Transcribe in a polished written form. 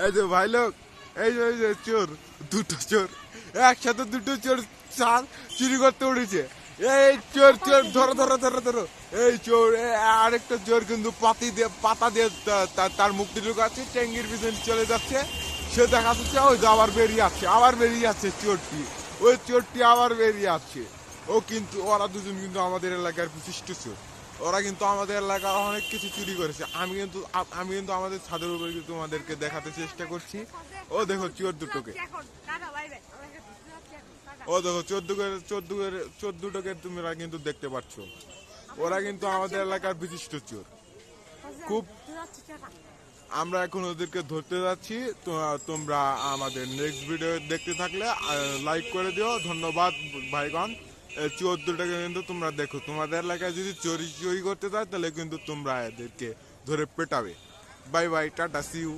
এই যে ভাই লোক, এই যে চোর, দুটো চোর একসাথে, দুটো চোর চুরি করতে উঠেছে। এই চোর চোর, ধরো ধরো ধরো ধরো। এই চোর, আরেকটা চোর কিন্তু পাতা দিয়ে তার মুক্তি ঢুকাচ্ছে, ট্যাঙ্গির পিছনে চলে যাচ্ছে। সে দেখা যাচ্ছে ওই যে আবার বেরিয়ে যাচ্ছে চোরটি। ওই চোরটি আবার বেরিয়ে আসছে। ও কিন্তু ওরা দুজন কিন্তু আমাদের এলাকার বিশিষ্ট চোর। ওরা কিন্তু আমাদের এলাকার অনেক কিছু চুরি করেছে। আমি কিন্তু আমাদের ছাদের উপরে কিন্তু তোমাদেরকে দেখাতে চেষ্টা করছি। ও দেখো চোর দুটোকে, ও দেখো চোর দুটোকে তোমরা কিন্তু দেখতে পাচ্ছ। ওরা কিন্তু আমাদের এলাকার বিশিষ্ট চোর। খুব, আমরা এখন ওদেরকে ধরতে যাচ্ছি। তোমরা আমাদের নেক্সট ভিডিও দেখতে থাকলে লাইক করে দিও। ধন্যবাদ ভাইগণ। চোর দুটোকে কিন্তু তোমরা দেখো, তোমাদের এলাকায় যদি চুরি করতে চায় তাহলে কিন্তু তোমরা এদেরকে ধরে পেটাবে। Bye bye, tata, see you.